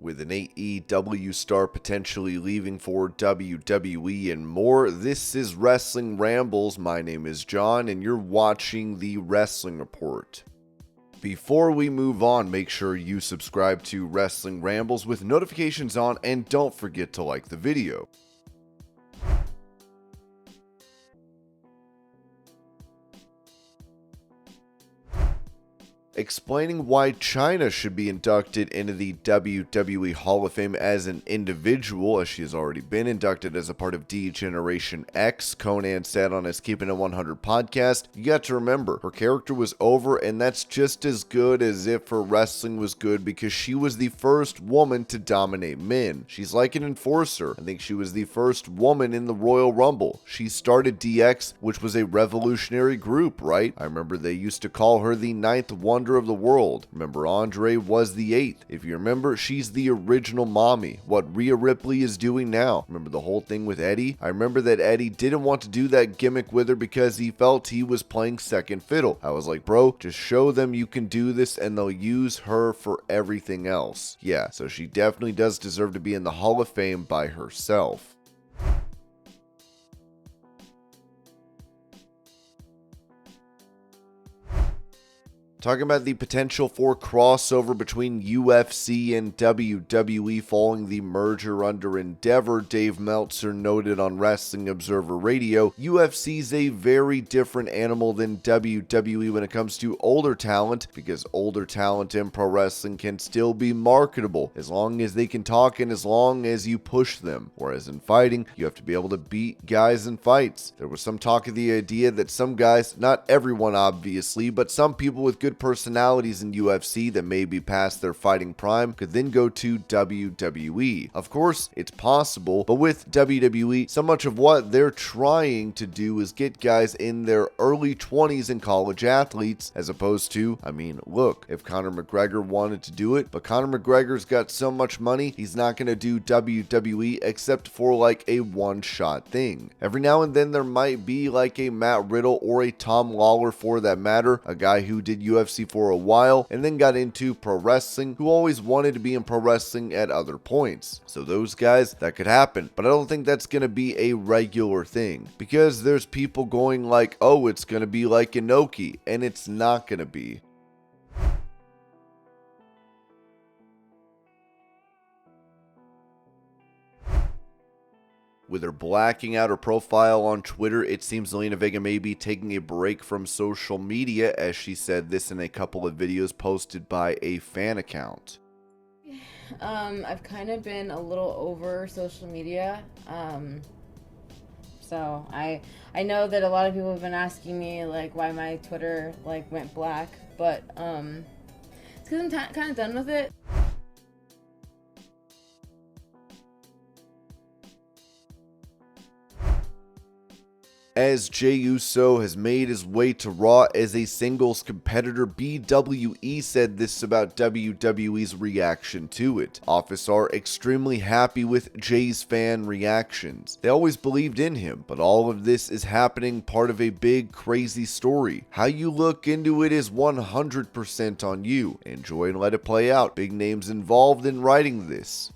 With an AEW star potentially leaving for WWE and more, this is Wrestling Rambles. My name is John, and you're watching the Wrestling Report. Before we move on, make sure you subscribe to Wrestling Rambles with notifications on, and don't forget to like the video. Explaining why Chyna should be inducted into the WWE Hall of Fame as an individual, as she has already been inducted as a part of D-Generation X, Conan said on his Keeping It 100 podcast. You got to remember, her character was over, and that's just as good as if her wrestling was good, because she was the first woman to dominate men. She's like an enforcer. I think she was the first woman in the Royal Rumble. She started DX, which was a revolutionary group, right? I remember they used to call her the ninth wonder of the world. Remember, Andre was the 8th. If you remember, she's the original mommy, what Rhea Ripley is doing now. Remember the whole thing with Eddie? I remember that Eddie didn't want to do that gimmick with her because he felt he was playing second fiddle. I was like, bro, just show them you can do this and they'll use her for everything else. Yeah, so she definitely does deserve to be in the Hall of Fame by herself. Talking about the potential for crossover between UFC and WWE following the merger under Endeavor, Dave Meltzer noted on Wrestling Observer Radio, UFC's a very different animal than WWE when it comes to older talent, because older talent in pro wrestling can still be marketable as long as they can talk and as long as you push them. Whereas in fighting, you have to be able to beat guys in fights. There was some talk of the idea that some guys, not everyone obviously, but some people with good personalities in UFC that may be past their fighting prime could then go to WWE. Of course, it's possible, but with WWE, so much of what they're trying to do is get guys in their early 20s and college athletes, as opposed to, I mean, look, if Conor McGregor wanted to do it, but Conor McGregor's got so much money, he's not going to do WWE except for like a one-shot thing. Every now and then there might be like a Matt Riddle or a Tom Lawler for that matter, a guy who did UFC for a while and then got into pro wrestling, who always wanted to be in pro wrestling at other points. So those guys, that could happen, but I don't think that's going to be a regular thing, because there's people going like, oh, it's going to be like Inoki, and it's not going to be. With her blacking out her profile on Twitter, it seems Zelina Vega may be taking a break from social media, as she said this in a couple of videos posted by a fan account. I've kind of been a little over social media. So I know that a lot of people have been asking me like why my Twitter like went black, but it's because I'm kind of done with it. As Jey Uso has made his way to Raw as a singles competitor, BWE said this about WWE's reaction to it. Office are extremely happy with Jey's fan reactions. They always believed in him, but all of this is happening part of a big crazy story. How you look into it is 100% on you. Enjoy and let it play out. Big names involved in writing this.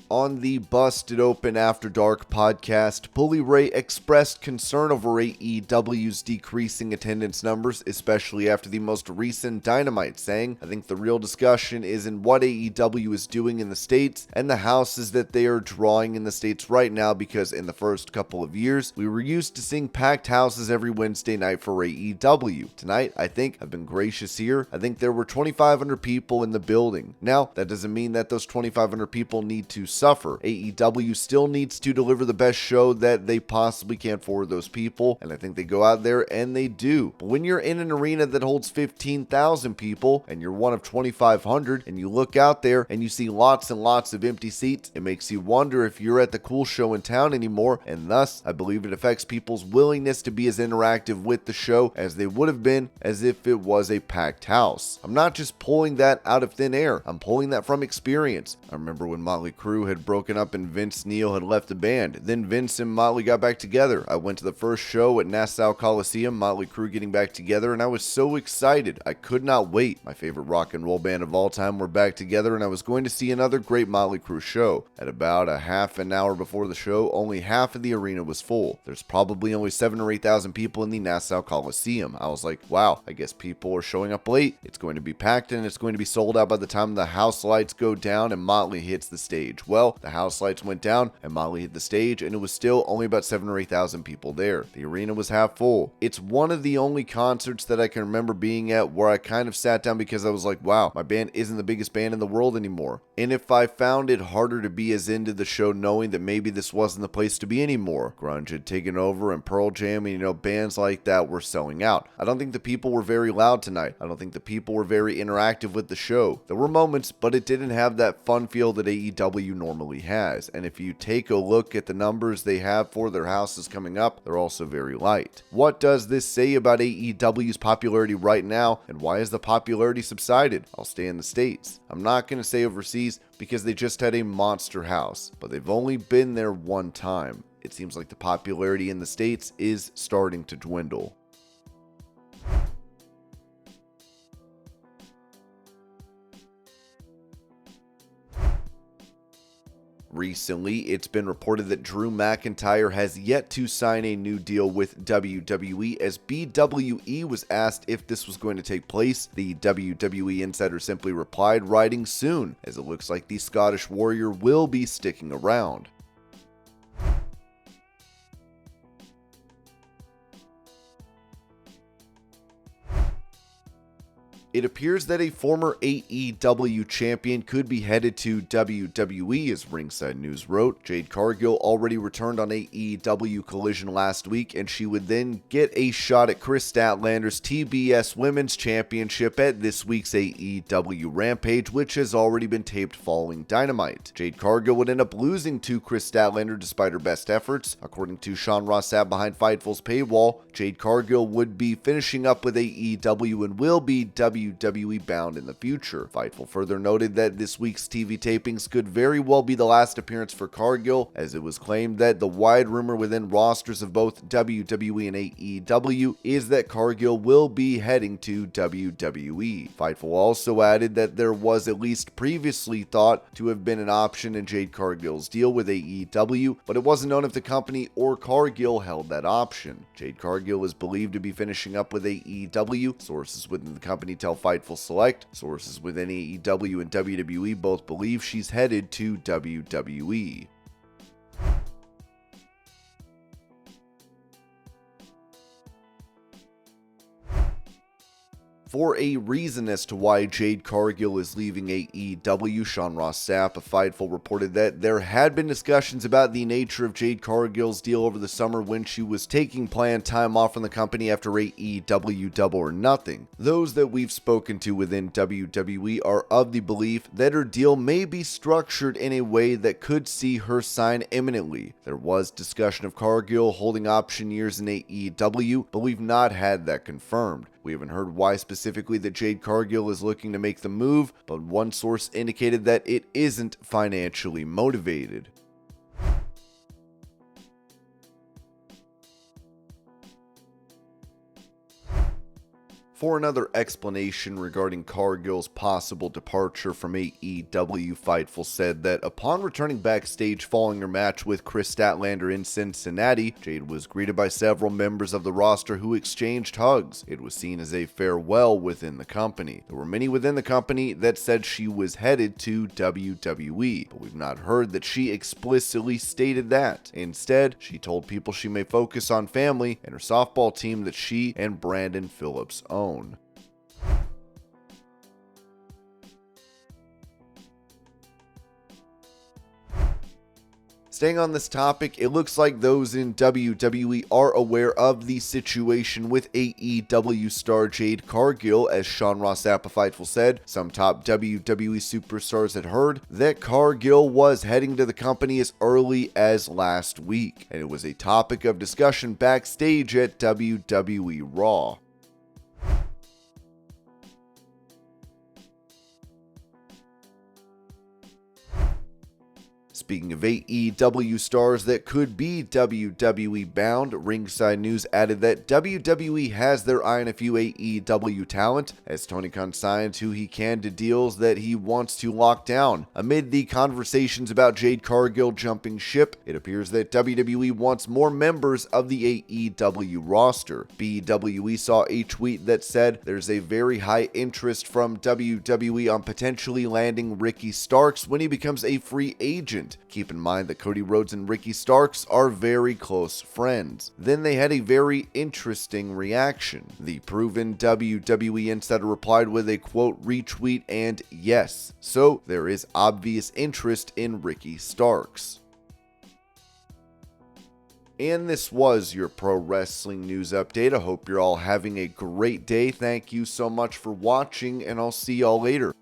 On the Busted Open After Dark podcast, Bully Ray expressed concern over AEW's decreasing attendance numbers, especially after the most recent Dynamite, saying, I think the real discussion is in what AEW is doing in the States and the houses that they are drawing in the States right now, because in the first couple of years, we were used to seeing packed houses every Wednesday night for AEW. Tonight, I think I've been gracious here. I think there were 2,500 people in the building. Now, that doesn't mean that those 2,500 people need to suffer. AEW still needs to deliver the best show that they possibly can for those people, and I think they go out there and they do. But when you're in an arena that holds 15,000 people and you're one of 2,500 and you look out there and you see lots and lots of empty seats, it makes you wonder if you're at the cool show in town anymore, and thus I believe it affects people's willingness to be as interactive with the show as they would have been as if it was a packed house. I'm not just pulling that out of thin air, I'm pulling that from experience. I remember when Motley Crue had broken up and Vince Neil had left the band. Then Vince and Motley got back together. I went to the first show at Nassau Coliseum, Motley Crue getting back together, and I was so excited. I could not wait. My favorite rock and roll band of all time were back together, and I was going to see another great Motley Crue show. At about a half an hour before the show, only half of the arena was full. There's probably only 7,000 or 8,000 people in the Nassau Coliseum. I was like, wow, I guess people are showing up late. It's going to be packed and it's going to be sold out by the time the house lights go down and Motley hits the stage. Well, the house lights went down and Motley hit the stage, and it was still only about 7,000 or 8,000 people there. The arena was half full. It's one of the only concerts that I can remember being at where I kind of sat down because I was like, wow, my band isn't the biggest band in the world anymore. And if I found it harder to be as into the show knowing that maybe this wasn't the place to be anymore. Grunge had taken over and Pearl Jam and bands like that were selling out. I don't think the people were very loud tonight. I don't think the people were very interactive with the show. There were moments, but it didn't have that fun feel that AEW normally has. And if you take a look at the numbers they have for their houses coming up, they're also very light. What does this say about AEW's popularity right now, and why has the popularity subsided? I'll stay in the States. I'm not going to say overseas because they just had a monster house, but they've only been there one time. It seems like the popularity in the States is starting to dwindle. Recently, it's been reported that Drew McIntyre has yet to sign a new deal with WWE. As BWE was asked if this was going to take place, the WWE insider simply replied, writing soon, as it looks like the Scottish Warrior will be sticking around. It appears that a former AEW champion could be headed to WWE, as Ringside News wrote. Jade Cargill already returned on AEW Collision last week, and she would then get a shot at Chris Statlander's TBS Women's Championship at this week's AEW Rampage, which has already been taped following Dynamite. Jade Cargill would end up losing to Chris Statlander despite her best efforts. According to Sean Ross Sapp behind Fightful's paywall, Jade Cargill would be finishing up with AEW and will be WWE bound in the future. Fightful further noted that this week's TV tapings could very well be the last appearance for Cargill, as it was claimed that the wide rumor within rosters of both WWE and AEW is that Cargill will be heading to WWE. Fightful also added that there was at least previously thought to have been an option in Jade Cargill's deal with AEW, but it wasn't known if the company or Cargill held that option. Jade Cargill is believed to be finishing up with AEW. Sources within the company tell Fightful Select. Sources within AEW and WWE both believe she's headed to WWE. For a reason as to why Jade Cargill is leaving AEW, Sean Ross Sapp of Fightful reported that there had been discussions about the nature of Jade Cargill's deal over the summer when she was taking planned time off from the company after AEW Double or Nothing. Those that we've spoken to within WWE are of the belief that her deal may be structured in a way that could see her sign imminently. There was discussion of Cargill holding option years in AEW, but we've not had that confirmed. We haven't heard why specifically that Jade Cargill is looking to make the move, but one source indicated that it isn't financially motivated. For another explanation regarding Cargill's possible departure from AEW, Fightful said that upon returning backstage following her match with Chris Statlander in Cincinnati, Jade was greeted by several members of the roster who exchanged hugs. It was seen as a farewell within the company. There were many within the company that said she was headed to WWE, but we've not heard that she explicitly stated that. Instead, she told people she may focus on family and her softball team that she and Brandon Phillips own. Staying on this topic, it looks like those in WWE are aware of the situation with AEW star Jade Cargill. As Sean Ross Sapp of Fightful said, some top WWE superstars had heard that Cargill was heading to the company as early as last week, and it was a topic of discussion backstage at WWE Raw. Speaking of AEW stars that could be WWE bound, Ringside News added that WWE has their eye on a few AEW talent, as Tony Khan signed who he can to deals that he wants to lock down. Amid the conversations about Jade Cargill jumping ship, it appears that WWE wants more members of the AEW roster. BWE saw a tweet that said there's a very high interest from WWE on potentially landing Ricky Starks when he becomes a free agent. Keep in mind that Cody Rhodes and Ricky Starks are very close friends. Then they had a very interesting reaction. The proven WWE insider replied with a quote retweet and yes. So there is obvious interest in Ricky Starks. And this was your pro wrestling news update. I hope you're all having a great day. Thank you so much for watching, and I'll see y'all later.